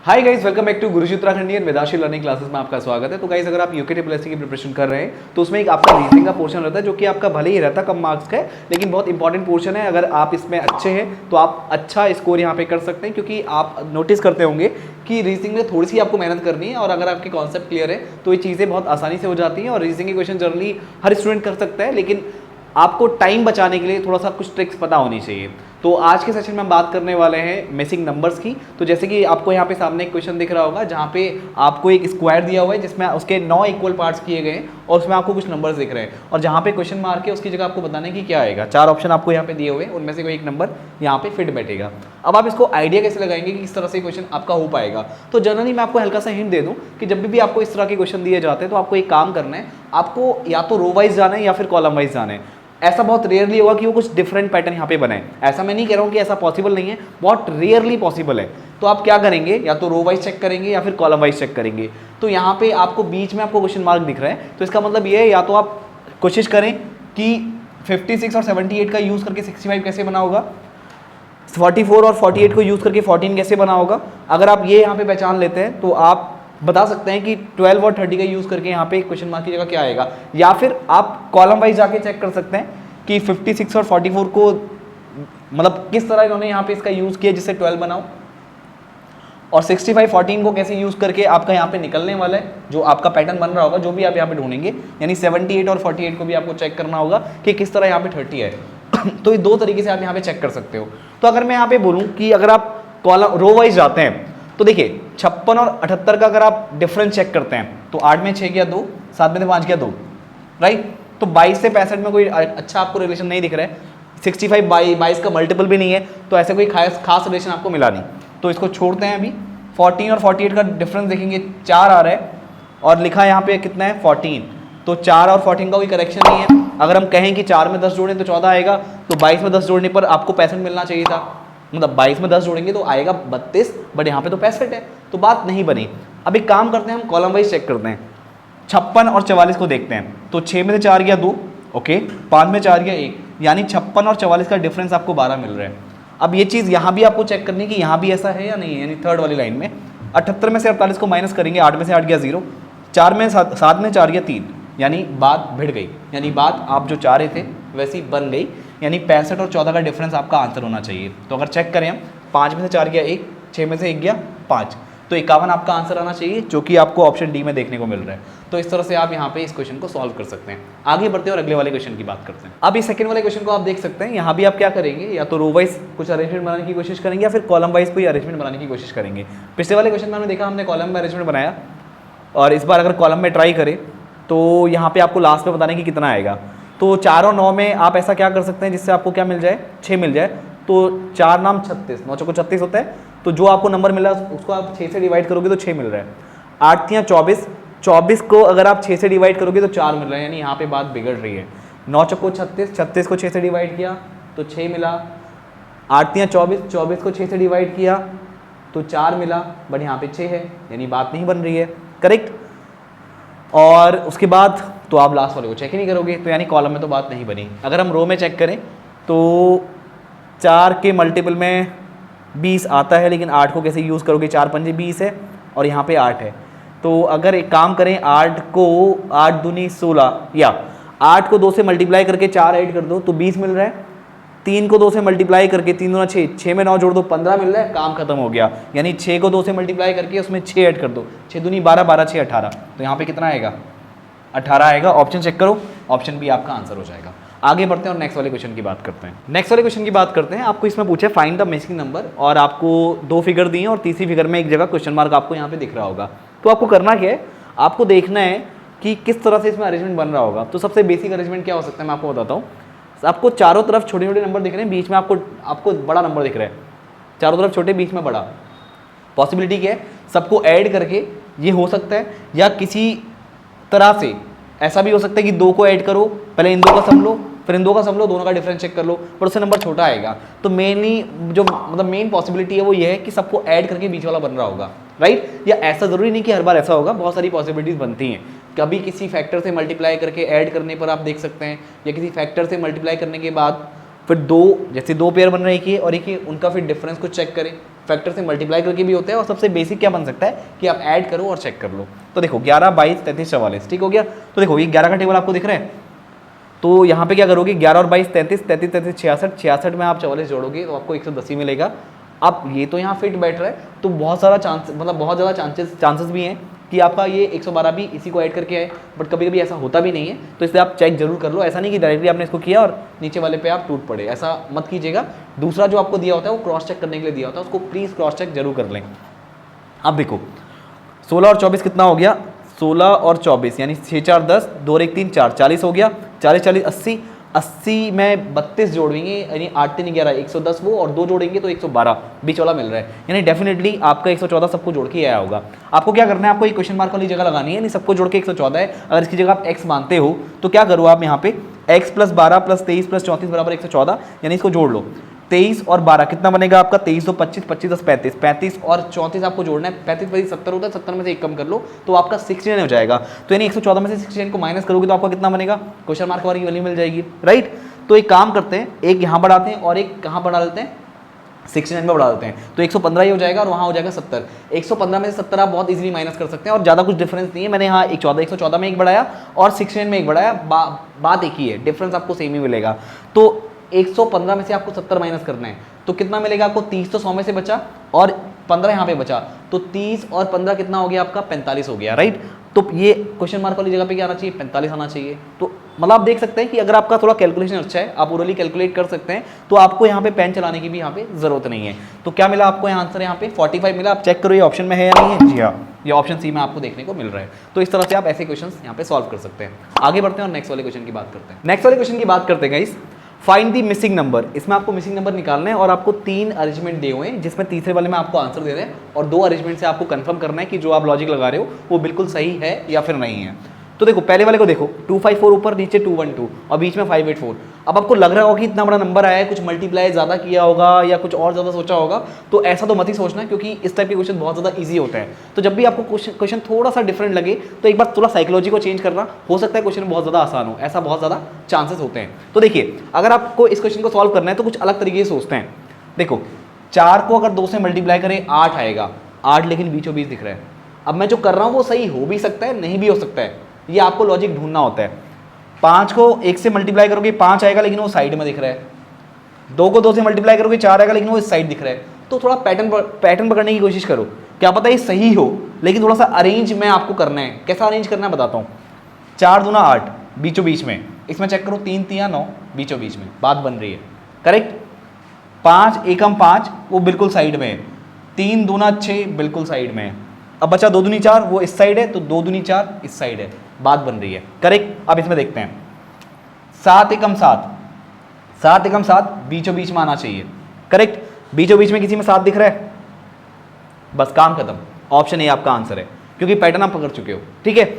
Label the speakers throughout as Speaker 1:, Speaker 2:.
Speaker 1: Hi guys, welcome back to Guruji Uttarakhandi and Vedanshi learning classes में आपका स्वागत है। तो गाइस, अगर आप यूके ट्रिपल एससी की प्रिपरेशन कर रहे हैं तो उसमें एक आपका रीजनिंग का पोर्शन रहता है जो कि आपका भले ही रहता है कम मार्क्स का है, लेकिन बहुत इंपॉर्टेंट पोर्शन है। अगर आप इसमें अच्छे हैं तो आप अच्छा स्कोर यहाँ पे कर सकते हैं, क्योंकि आप नोटिस करते होंगे कि रीजनिंग में थोड़ी सी आपको मेहनत करनी है, और अगर आपके कॉन्सेप्ट क्लियर है तो ये चीज़ें बहुत आसानी से हो जाती हैं। और रीजनिंग के क्वेश्चन जनरली हर स्टूडेंट कर सकता है, लेकिन आपको टाइम बचाने के लिए थोड़ा सा कुछ ट्रिक्स पता होनी चाहिए। तो आज के सेशन में हम बात करने वाले हैं मिसिंग नंबर्स की। तो जैसे कि आपको यहाँ पे सामने एक क्वेश्चन दिख रहा होगा जहाँ पे आपको एक स्क्वायर दिया हुआ है जिसमें उसके 9 इक्वल पार्ट्स किए गए हैं और उसमें आपको कुछ नंबर्स दिख रहे हैं, और जहाँ पे क्वेश्चन मार्क है उसकी जगह आपको बताने की क्या आएगा। 4 ऑप्शन आपको यहाँ पे दिए हुए हैं, उनमें से कोई एक नंबर यहाँ पे फिट बैठेगा। अब आप इसको आइडिया कैसे लगाएंगे कि किस तरह से क्वेश्चन आपका हो पाएगा। तो जनरली मैं आपको हल्का सा हिंट दे दूँ कि जब भी आपको इस तरह के क्वेश्चन दिए जाते हैं तो आपको एक काम करना है, आपको या तो रो वाइज जाना है या फिर कॉलम वाइज जाना है। ऐसा बहुत रेयरली होगा कि वो कुछ डिफरेंट पैटर्न यहाँ पे बनाए। ऐसा मैं नहीं कह रहा हूँ कि ऐसा पॉसिबल नहीं है, बहुत रेयरली पॉसिबल है। तो आप क्या करेंगे, या तो रो वाइज चेक करेंगे या फिर कॉलम वाइज चेक करेंगे। तो यहाँ पे आपको बीच में आपको क्वेश्चन मार्क दिख रहा है, तो इसका मतलब ये है या तो आप कोशिश करें कि 56 और 78 का यूज़ करके 65 कैसे बना होगा, 44 और 48 को यूज़ करके 14 कैसे बना होगा। अगर आप ये यहाँ पे पहचान लेते हैं तो आप बता सकते हैं कि 12 और 30 का यूज़ करके यहाँ पे क्वेश्चन मार्क की जगह क्या आएगा। या फिर आप कॉलम वाइज जाके चेक कर सकते हैं कि 56 और 44 को मतलब किस तरह इन्होंने यहाँ पे इसका यूज़ किया जिससे 12 बनाओ, और 65 14 को कैसे यूज़ करके आपका यहाँ पे निकलने वाला है जो आपका पैटर्न बन रहा होगा, जो भी आप यहाँ पे ढूंढेंगे। यानी 78 और 48 को भी आपको चेक करना होगा कि किस तरह यहाँ पे 30 है। तो ये दो तरीके से आप यहाँ पे चेक कर सकते हो। तो अगर मैं यहाँ पे बोलूँ कि अगर आप कॉलम रो वाइज जाते हैं तो देखिए 56 और 78 का अगर आप डिफरेंस चेक करते हैं तो 8 में 6 गया 2, 7 में 5 गया 2, राइट। तो 22 से 65 में कोई अच्छा आपको रिलेशन नहीं दिख रहा है। 65 22 का मल्टीपल भी नहीं है, तो ऐसे कोई खास रिलेशन आपको मिला नहीं, तो इसको छोड़ते हैं। अभी 14 और 48 का डिफरेंस देखेंगे, 4 आ रहा है और लिखा यहाँ पे कितना है 14, तो 4 और 14 का कोई करेक्शन नहीं है। अगर हम कहें कि 4 में 10 जोड़ें तो 14 आएगा, तो 22 में 10 जोड़ने पर आपको 65 मिलना चाहिए था। मतलब 22 में 10 जोड़ेंगे तो आएगा 32, बट यहाँ पे तो 65 है, तो बात नहीं बनी। अब एक काम करते हैं, हम कॉलम वाइज चेक करते हैं। 56 और 44 को देखते हैं, तो 6 में से 4 गया 2, ओके, 5 में 4 गया 1, यानी 56 और 44 का डिफरेंस आपको 12 मिल रहा है। अब ये चीज़ यहाँ भी आपको चेक करनी है कि यहाँ भी ऐसा है या नहीं है, यानी थर्ड वाली लाइन में 78 में से 48 को माइनस करेंगे, 8 में से 8 गया 0, 4 में 7 में 4 गया 3, यानी बात भिड़ गई, यानी बात आप जो चाह रहे थे वैसी बन गई। यानी 65 और 14 का डिफरेंस आपका आंसर होना चाहिए। तो अगर चेक करें हम, 5 में से 4 गया 1, 6 में से 1 गया 5, तो 51 आपका आंसर आना चाहिए, जो कि आपको ऑप्शन डी में देखने को मिल रहा है। तो इस तरह से आप यहाँ पे इस क्वेश्चन को सॉल्व कर सकते हैं। आगे बढ़ते हैं और अगले वाले क्वेश्चन की बात करते हैं। अब इस सेकंड वाले क्वेश्चन को आप देख सकते हैं, यहाँ भी आप क्या करेंगे, या तो रो वाइज कुछ अरेंजमेंट बनाने की कोशिश करेंगे या फिर कॉलम वाइज कोई अरेंजमेंट बनाने की कोशिश करेंगे। पिछले वाले क्वेश्चन में हमने देखा, हमने कॉलम में अरेंजमेंट बनाया, और इस बार अगर कॉलम में ट्राई करें तो यहाँ पे आपको लास्ट में बताने की कितना आएगा। तो 4 और 9 में आप ऐसा क्या कर सकते हैं जिससे आपको क्या मिल जाए, 6 मिल जाए। तो 4 नाम 36, 9 चौको 36 होता है, तो जो आपको नंबर मिला उसको आप 6 से डिवाइड करोगे तो 6 मिल रहा है। 8 तियाँ 24, 24 को अगर आप 6 से डिवाइड करोगे तो 4 मिल रहा है, यानी यहाँ पे बात बिगड़ रही है। 9 चौको 36, 36 को 6 से डिवाइड किया तो 6 मिला। 8 तियाँ 24, 24 को 6 से डिवाइड किया तो 4 मिला, बट यहाँ पे 6 है, यानी बात नहीं बन रही है, करेक्ट। और उसके बाद तो आप लास्ट वाले को चेक ही नहीं करोगे, तो यानी कॉलम में तो बात नहीं बनी। अगर हम रो में चेक करें तो 4 के मल्टीपल में 20 आता है, लेकिन 8 को कैसे यूज़ करोगे, 4 पंजे 20 है और यहाँ पे 8 है। तो अगर एक काम करें, 8 को 8 दूनी 16, या 8 को 2 से मल्टीप्लाई करके 4 ऐड कर दो तो 20 मिल रहा है। 3 को 2 से मल्टीप्लाई करके 3 दूना 6, 6 में 9 जोड़ दो 15 मिल रहा है, काम खत्म हो गया। यानी 6 को 2 से मल्टीप्लाई करके उसमें 6 ऐड कर दो, 6 दूनी 12, 12 6 18, तो यहाँ पे कितना आएगा 18 आएगा। ऑप्शन चेक करो, ऑप्शन बी आपका आंसर हो जाएगा। आगे बढ़ते हैं और नेक्स्ट वाले क्वेश्चन की बात करते हैं। नेक्स्ट वाले क्वेश्चन की बात करते हैं। आपको इसमें पूछे फाइंड द मिसिंग नंबर, और आपको 2 फिगर दिए और तीसरी फिगर में एक जगह क्वेश्चन मार्क आपको यहाँ पे दिख रहा होगा। तो आपको करना क्या है, आपको देखना है कि किस तरह से इसमें अरेंजमेंट बन रहा होगा। तो सबसे बेसिक अरेंजमेंट क्या हो सकता है मैं आपको बताता हूँ। आपको चारों तरफ छोटे छोटे नंबर दिख रहे हैं, बीच में आपको बड़ा नंबर दिख रहा है। चारों तरफ छोटे, बीच में बड़ा। पॉसिबिलिटी क्या है, सबको ऐड करके ये हो सकता है, या किसी तरह से ऐसा भी हो सकता है कि 2 को ऐड करो, पहले इन 2 का सम लो, फिर इन 2 का सम लो, दोनों का डिफरेंस चेक कर लो, पर उससे नंबर छोटा आएगा। तो मेनली जो मतलब मेन पॉसिबिलिटी है वो ये है कि सबको ऐड करके बीच वाला बन रहा होगा, राइट। या ऐसा जरूरी नहीं कि हर बार ऐसा होगा, बहुत सारी पॉसिबिलिटीज बनती हैं। कभी किसी फैक्टर से मल्टीप्लाई करके ऐड करने पर आप देख सकते हैं, या किसी फैक्टर से मल्टीप्लाई करने के बाद फिर 2 जैसे 2 पेयर बन रहे हैं, एक ही और एक ही, उनका फिर डिफरेंस को चेक करें, फैक्टर से मल्टीप्लाई करके भी होते हैं, और सबसे बेसिक क्या बन सकता है कि आप ऐड करो और चेक कर लो। तो देखो 11, 22, 33, 44, ठीक हो गया। तो देखो ये 11 का टेबल आपको दिख रहा है, तो यहाँ पे क्या करोगे 11 और 22 33, 33 33 66, 66 में आप 44 जोड़ोगे तो आपको 110 ही मिलेगा। अब ये तो यहाँ फिट बैठ रहा है, तो बहुत सारा चांस, मतलब बहुत ज़्यादा चांसेस भी हैं कि आपका ये 112 भी इसी को ऐड करके आए, बट कभी कभी ऐसा होता भी नहीं है, तो इसलिए आप चेक जरूर कर लो। ऐसा नहीं कि डायरेक्टली आपने इसको किया और नीचे वाले पे आप टूट पड़े, ऐसा मत कीजिएगा। दूसरा जो आपको दिया होता है वो क्रॉस चेक करने के लिए दिया होता है, उसको प्लीज़ क्रॉस चेक जरूर कर लें। अब देखो 16 और 24 कितना हो गया, 16 और 24 यानी 6 4 10, 2 1 3 4, 40 हो गया। 40 40 80, 80 में 32 जोड़ेंगे यानी 8 3 11, 110 वो, और 2 जोड़ेंगे तो 112 बीच वाला मिल रहा है, यानी डेफिनेटली आपका 114 सबको जोड़ के आया होगा। आपको क्या करना है, आपको एक क्वेश्चन मार्क वाली जगह लगानी है, नहीं सबको जोड़ के 114 है। अगर इसकी जगह आप x मानते हो तो क्या करो आप यहाँ पे x + 12 + 23 + 34 बराबर 114, यानी इसको जोड़ लो। 23 और 12 कितना बनेगा आपका, 23 2 25, 25 10 35, 35 और 34 आपको जोड़ना है। 35 25 70 होता है, 70 में से एक कम कर लो तो आपका 69 हो जाएगा। तो यानी 114 में से 69 को माइनस करोगे तो आपका कितना बनेगा, क्वेश्चन मार्क वाली वैल्यू मिल जाएगी, राइट। तो एक काम करते हैं, एक यहाँ बढ़ाते हैं और एक कहाँ बढ़ा लेते हैं, 69 में बढ़ा देते हैं, तो 115 ही हो जाएगा और वहाँ हो जाएगा 70। 115 में से 70 आप बहुत इजीली माइनस कर सकते हैं और ज़्यादा कुछ डिफरेंस नहीं है। मैंने यहाँ 114 में एक बढ़ाया और 69 में एक बढ़ाया, बात एक ही है, डिफरेंस आपको सेम ही मिलेगा। तो 115 में से आपको 70 माइनस करना है, तो कितना मिलेगा आपको, 30 तो 100 में से बचा और 15 यहाँ पे बचा, तो 30 और 15 कितना हो गया आपका, 45 हो गया, राइट। तो ये क्वेश्चन मार्क वाली जगह पे क्या आना चाहिए, 45 आना चाहिए। तो मतलब आप देख सकते हैं कि अगर आपका थोड़ा कैलकुलेशन अच्छा है, आप ओरली कैलकुलेट कर सकते हैं, तो आपको यहाँ पे पेन चलाने की भी यहाँ पे जरूरत नहीं है। तो क्या मिला आपको यहाँ आंसर, यहाँ पे 45 मिला। आप चेक करो ये ऑप्शन में है या नहीं है, जी हाँ ये ऑप्शन सी में आपको देखने को मिल रहा है। तो इस तरह से आप ऐसे क्वेश्चन यहाँ पे सॉल्व कर सकते हैं। आगे बढ़ते हैं और नेक्स्ट वाले क्वेश्चन की बात करते हैं। नेक्स्ट वाले क्वेश्चन की बात करते हैं guys, find the missing number. इसमें आपको मिसिंग नंबर निकालना है और आपको 3 अरेंजमेंट दिए हुए हैं, जिसमें तीसरे वाले में आपको आंसर दे रहे हैं और 2 अरेंजमेंट से आपको कंफर्म करना है कि जो आप लॉजिक लगा रहे हो वो बिल्कुल सही है या फिर नहीं है। तो देखो पहले वाले को देखो, 254 ऊपर, नीचे 212 और बीच में 584। अब आपको लग रहा होगा कि इतना बड़ा नंबर आया है, कुछ मल्टीप्लाई ज़्यादा किया होगा या कुछ और ज़्यादा सोचा होगा, तो ऐसा तो मत ही सोचना, क्योंकि इस टाइप के क्वेश्चन बहुत ज़्यादा ईजी होते हैं। तो जब भी आपको क्वेश्चन थोड़ा सा डिफरेंट लगे तो एक बार थोड़ा साइकोलॉजी को चेंज करना, हो सकता है क्वेश्चन बहुत ज़्यादा आसान हो, ऐसा बहुत ज़्यादा चांसेस होते हैं। तो देखिए अगर आपको इस क्वेश्चन को सॉल्व करना है तो कुछ अलग तरीके से सोचते हैं। देखो 4 को अगर 2 से मल्टीप्लाई करें 8 आएगा, 8 लेकिन बीचों बीच दिख रहा है। अब मैं जो कर रहा हूँ वो सही हो भी सकता है, नहीं भी हो सकता है, ये आपको लॉजिक ढूंढना होता है। 5 को 1 से मल्टीप्लाई करोगे 5 आएगा लेकिन वो साइड में दिख रहा है। 2 को 2 से मल्टीप्लाई करोगे 4 आएगा लेकिन वो इस साइड दिख रहा है। तो थोड़ा पैटर्न पकड़ने की कोशिश करो, क्या पता ये सही हो, लेकिन थोड़ा सा अरेंज में आपको करना है। कैसा अरेंज करना है बताता हूँ। 4 दूना 8 बीचों बीच में, इसमें चेक करो 3 3 9 बीचों बीच में, बात बन रही है, करेक्ट। 5 एकम 5 वो बिल्कुल साइड में है, 3 दूना 6 बिल्कुल साइड में है। अब बचा 2 दूनी 4 वो इस साइड है, तो 2 दूनी 4 इस साइड है, बात बन रही है, करेक्ट। अब इसमें देखते हैं 7 एकम 7, 7 एकम 7 बीचों बीच में आना चाहिए, करेक्ट। बीचों बीच में किसी में 7 दिख रहा है, बस काम खत्म, ऑप्शन ए आपका आंसर है, क्योंकि पैटर्न आप पकड़ चुके हो, ठीक है।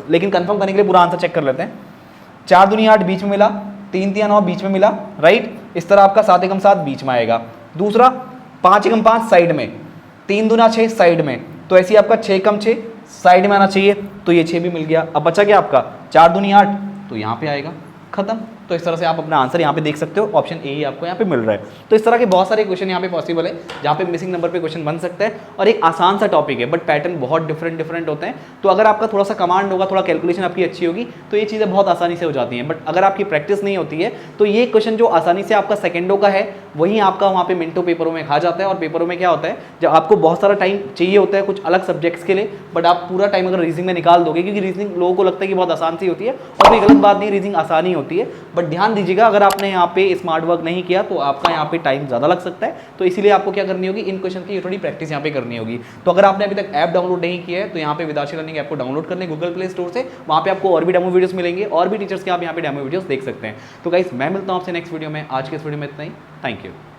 Speaker 1: लेकिन कंफर्म करने के लिए पूरा आंसर चेक कर लेते हैं। 4 दूनी 8 बीच में मिला, 3 3 9 बीच में मिला, राइट। इस तरह आपका 7 एकम 7 बीच में आएगा। दूसरा 5 एकम 5 साइड में, 3 दूना 6 साइड में, तो ऐसे आपका 6 एकम 6 साइड में आना चाहिए, तो ये 6 भी मिल गया। अब बचा क्या आपका 4 दूनी 8, तो यहाँ पे आएगा, खत्म। तो इस तरह से आप अपना आंसर यहाँ पे देख सकते हो, ऑप्शन ए ही आपको यहाँ पे मिल रहा है। तो इस तरह के बहुत सारे क्वेश्चन यहाँ पे पॉसिबल है जहाँ पे मिसिंग नंबर पे क्वेश्चन बन सकता है, और एक आसान सा टॉपिक है बट पैटर्न बहुत डिफरेंट होते हैं। तो अगर आपका थोड़ा सा कमांड होगा, थोड़ा कैलकुलेशन आपकी अच्छी होगी, तो ये चीज़ें बहुत आसानी से हो जाती हैं। बट अगर आपकी प्रैक्टिस नहीं होती है तो ये क्वेश्चन जो आसानी से आपका सेकेंडों का है वही आपका वहाँ पे मिनटों पेपरों में खा जाता है। और पेपरों में क्या होता है, जब आपको बहुत सारा टाइम चाहिए होता है कुछ अलग सब्जेक्ट्स के लिए, बट आप पूरा टाइम अगर रीजनिंग में निकाल दोगे, क्योंकि रीजनिंग लोगों को लगता है कि बहुत आसान सी होती है, और कोई गलत बात नहीं, रीजनिंग आसानी होती है। बट ध्यान दीजिएगा, अगर आपने यहाँ पे स्मार्ट वर्क नहीं किया तो आपका यहाँ पे टाइम ज़्यादा लग सकता है। तो इसीलिए आपको क्या करनी होगी, इन क्वेश्चन की थोड़ी प्रैक्टिस यहाँ पे करनी होगी। तो अगर आपने अभी तक ऐप डाउनलोड नहीं किया है तो यहाँ पे विदाशी लर्निंग ऐप को डाउनलोड कर लें गूगल प्ले स्टोर से। वहाँ पे आपको और भी डेमो वीडियोस मिलेंगे, और भी टीचर्स के आप यहाँ पे डेमो वीडियोस देख सकते हैं। तो गाइस मैं मिलता हूँ आपसे नेक्स्ट वीडियो में। आज के इस वीडियो में इतना ही, थैंक यू।